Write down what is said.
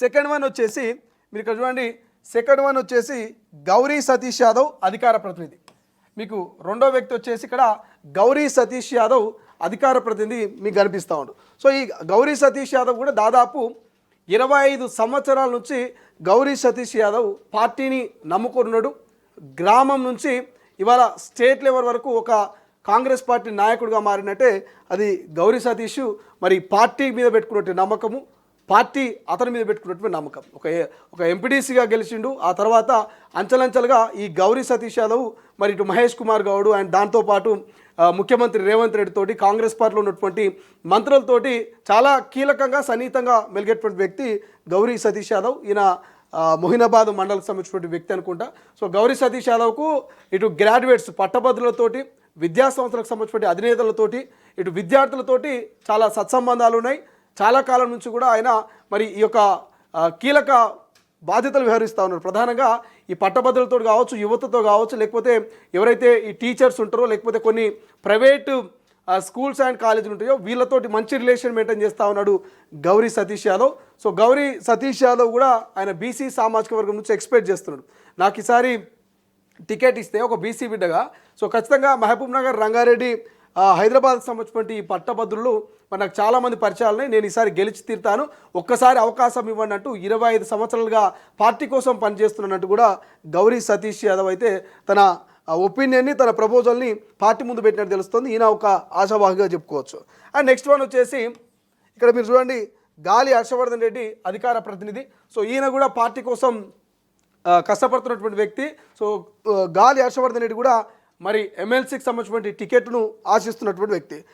Second one వచ్చేసి మీరు ఇక్కడ చూడండి, సెకండ్ వన్ వచ్చేసి గౌరీ సతీష్ యాదవ్ అధికార ప్రతినిధి. మీకు రెండో వ్యక్తి వచ్చేసి ఇక్కడ గౌరీ సతీష్ యాదవ్ అధికార ప్రతినిధి మీకు కనిపిస్తూ ఉండు. సో ఈ గౌరీ సతీష్ యాదవ్ కూడా దాదాపు 25 సంవత్సరాల నుంచి గౌరీ సతీష్ యాదవ్ పార్టీని నమ్ముకున్నాడు. గ్రామం నుంచి ఇవాళ స్టేట్ లెవెల్ వరకు ఒక కాంగ్రెస్ పార్టీ నాయకుడిగా మారినట్టే అది గౌరీ సతీష్ మరి పార్టీ మీద పెట్టుకున్నట్టు నమ్మకము, పార్టీ అతని మీద పెట్టుకున్నటువంటి నమ్మకం. ఒక ఎంపీడీసీగా గెలిచిండు. ఆ తర్వాత అంచెలంచెలుగా ఈ గౌరీ సతీష్ యాదవ్ మరి ఇటు మహేష్ కుమార్ గౌడ్ అండ్ దాంతోపాటు ముఖ్యమంత్రి రేవంత్ రెడ్డి తోటి కాంగ్రెస్ పార్టీలో ఉన్నటువంటి మంత్రులతోటి చాలా కీలకంగా సన్నిహితంగా మెలిగేటువంటి వ్యక్తి గౌరీ సతీష్ యాదవ్. ఈయన మొహినాబాద్ మండలకు సంబంధించినటువంటి వ్యక్తి అనుకుంటా. సో గౌరీ సతీష్ యాదవ్కు ఇటు గ్రాడ్యుయేట్స్ పట్టభద్రులతోటి, విద్యా సంస్థలకు సంబంధించినటువంటి అధినేతలతోటి, ఇటు విద్యార్థులతోటి చాలా సత్సంబంధాలు ఉన్నాయి. చాలా కాలం నుంచి కూడా ఆయన మరి ఈ యొక్క కీలక బాధ్యతలు వ్యవహరిస్తూ ఉన్నారు. ప్రధానంగా ఈ పట్టభద్రులతో కావచ్చు, యువతతో కావచ్చు, లేకపోతే ఎవరైతే ఈ టీచర్స్ ఉంటారో, లేకపోతే కొన్ని ప్రైవేటు స్కూల్స్ అండ్ కాలేజీలు ఉంటాయో వీళ్ళతోటి మంచి రిలేషన్ మెయింటైన్ చేస్తూ ఉన్నాడు గౌరీ సతీష్ యాదవ్. సో గౌరీ సతీష్ యాదవ్ కూడా ఆయన బీసీ సామాజిక వర్గం నుంచి ఎక్స్పెక్ట్ చేస్తున్నాడు, నాకు ఈసారి టికెట్ ఇస్తే ఒక బీసీ బిడ్డగా సో ఖచ్చితంగా మహబూబ్ నగర్, రంగారెడ్డి, హైదరాబాద్కి సంబంధించినటువంటి ఈ పట్టభద్రులు మరి నాకు చాలామంది పరిచయాలున్నాయి, నేను ఈసారి గెలిచి తీరుతాను, ఒక్కసారి అవకాశం ఇవ్వండి అంటూ 25 సంవత్సరాలుగా పార్టీ కోసం పనిచేస్తున్నట్టు కూడా గౌరీ సతీష్ యాదవ్ అయితే తన ఒపీనియన్ని, తన ప్రపోజల్ని పార్టీ ముందు పెట్టినట్టు తెలుస్తుంది. ఈయన ఒక ఆశావాహిగా చెప్పుకోవచ్చు. అండ్ నెక్స్ట్ వన్ వచ్చేసి ఇక్కడ మీరు చూడండి, గాలి హర్షవర్ధన్ రెడ్డి అధికార ప్రతినిధి. సో ఈయన కూడా పార్టీ కోసం కష్టపడుతున్నటువంటి వ్యక్తి. సో గాలి హర్షవర్ధన్ రెడ్డి కూడా మరి ఎమ్మెల్సీకి సంబంధించినటువంటి టికెట్ను ఆశిస్తున్నటువంటి వ్యక్తి.